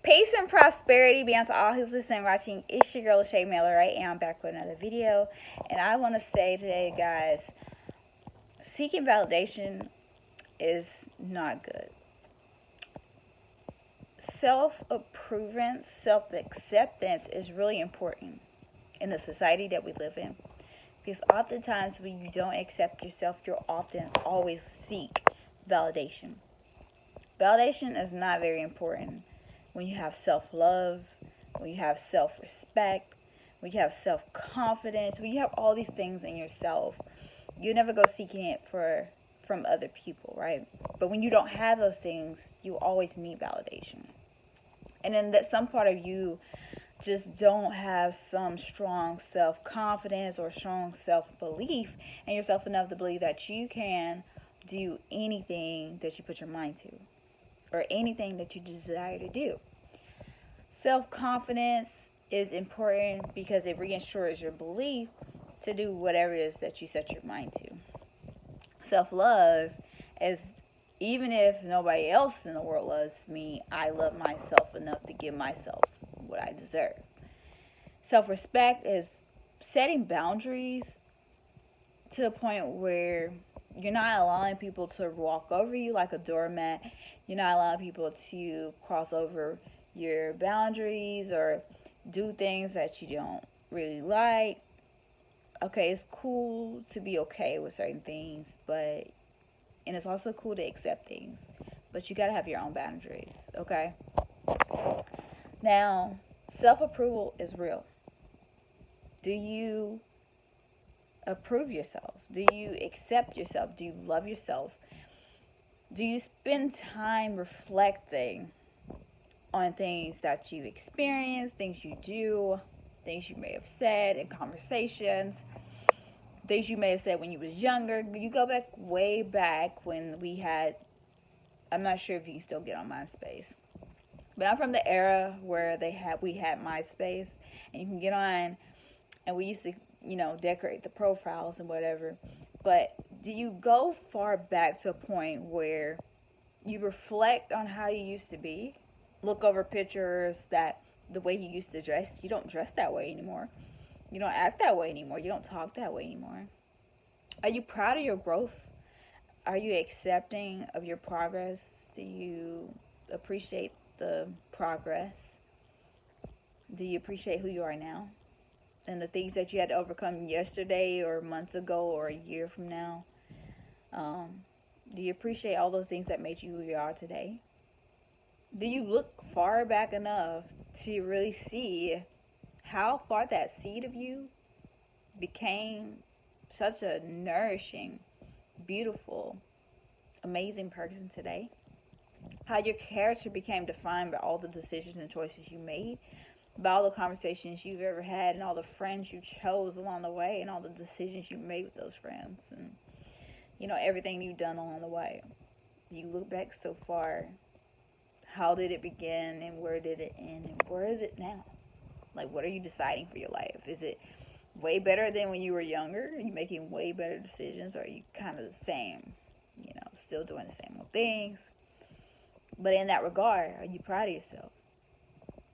Peace and prosperity be unto all who's listening and watching. It's your girl, LaShaWright, and I'm back with another video. And I want to say today, guys, seeking validation is not good. Self-approval, self-acceptance is really important in the society that we live in. Because oftentimes when you don't accept yourself, you'll often always seek validation. Validation is not very important when you have self-love, when you have self-respect, when you have self-confidence, when you have all these things in yourself. You never go seeking it from other people, right? But when you don't have those things, you always need validation. And then that some part of you just don't have some strong self-confidence or strong self-belief in yourself enough to believe that you can do anything that you put your mind to or anything that you desire to do. Self-confidence is important because it reassures your belief to do whatever it is that you set your mind to. Self-love is, even if nobody else in the world loves me, I love myself enough to give myself what I deserve. Self-respect is setting boundaries to the point where you're not allowing people to walk over you like a doormat. You're not allowing people to cross over your boundaries or do things that you don't really like. Okay, it's cool to be okay with certain things, and it's also cool to accept things, but you gotta have your own boundaries, okay? Now, self-approval is real. Do you approve yourself? Do you accept yourself? Do you love yourself? Do you spend time reflecting on things that you experience, things you do, things you may have said in conversations, things you may have said when you was younger? You go back way back when we had, I'm not sure if you can still get on MySpace, but I'm from the era where we had MySpace, and you can get on, and we used to, decorate the profiles and whatever. But do you go far back to a point where you reflect on how you used to be? Look over pictures that the way you used to dress, you don't dress that way anymore. You don't act that way anymore. You don't talk that way anymore. Are you proud of your growth? Are you accepting of your progress? Do you appreciate the progress? Do you appreciate who you are now? And the things that you had to overcome yesterday or months ago or a year from now? Do you appreciate all those things that made you who you are today? Do you look far back enough to really see how far that seed of you became such a nourishing, beautiful, amazing person today? How your character became defined by all the decisions and choices you made, by all the conversations you've ever had, and all the friends you chose along the way, and all the decisions you made with those friends, and everything you've done along the way. You look back so far. How did it begin, and where did it end, and where is it now? Like, what are you deciding for your life? Is it way better than when you were younger? Are you making way better decisions? Or are you kind of the same? Still doing the same old things? But in that regard, are you proud of yourself?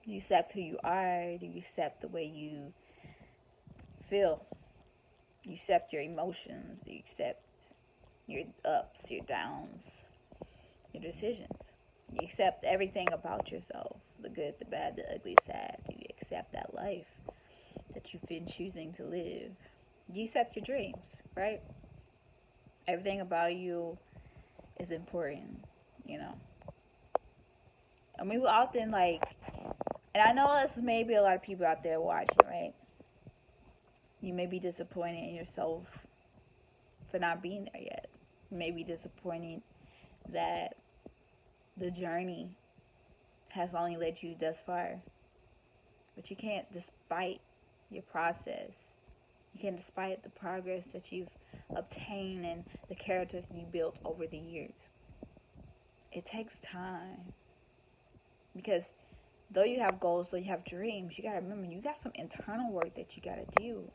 Do you accept who you are? Do you accept the way you feel? Do you accept your emotions? Do you accept your ups, your downs, your decisions? Do you accept everything about yourself? The good, the bad, the ugly, sad? Do you accept that life that you've been choosing to live? You accept your dreams, right? Everything about you is important, I mean, we often and I know there's maybe a lot of people out there watching, right? You may be disappointed in yourself for not being there yet. You may be disappointed that the journey has only led you thus far. But you can't despite your process. You can't despite the progress that you've obtained and the character you built over the years. It takes time. Because though you have goals, though you have dreams, you got to remember, you got some internal work that you got to do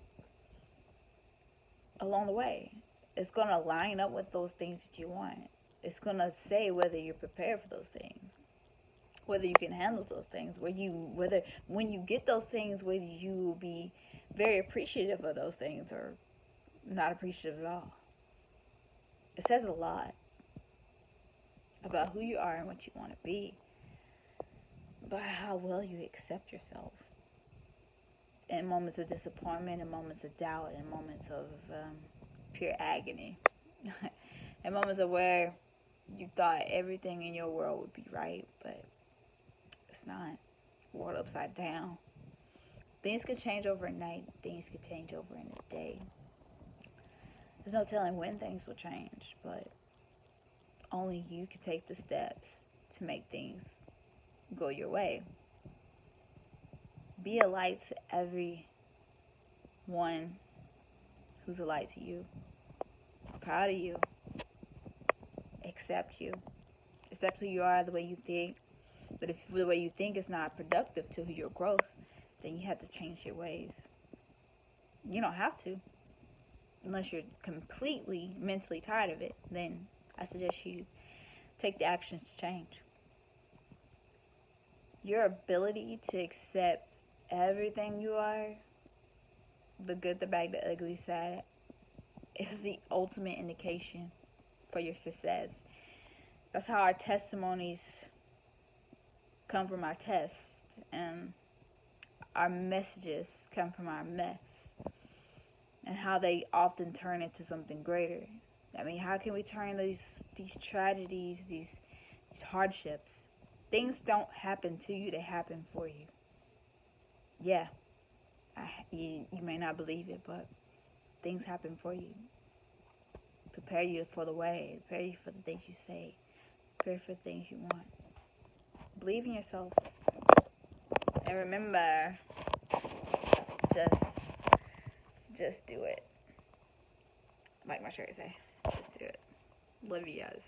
along the way. It's going to line up with those things that you want. It's going to say whether you're prepared for those things. whether you can handle those things, whether when you get those things, whether you will be very appreciative of those things or not appreciative at all. It says a lot about who you are and what you want to be, about how well you accept yourself in moments of disappointment, in moments of doubt, in moments of pure agony, in moments of where you thought everything in your world would be right, but it's not. World upside down. Things could change overnight. Things could change over in a day. There's no telling when things will change, but only you can take the steps to make things go your way. Be a light to everyone who's a light to you. I'm proud of you. Accept you. Accept who you are, the way you think. But if the way you think is not productive to your growth, then you have to change your ways. You don't have to. Unless you're completely mentally tired of it, then I suggest you take the actions to change. Your ability to accept everything you are, the good, the bad, the ugly, sad, is the ultimate indication for your success. That's how our testimonies come from our tests, and our messages come from our mess, and how they often turn into something greater. I mean, how can we turn these tragedies, these hardships? Things don't happen to you, they happen for you. Yeah, you may not believe it, but things happen for you. Prepare you for the way, prepare you for the things you say, prepare for the things you want. Believe in yourself. And remember, just do it. Like my shirt say, just do it. Love you guys.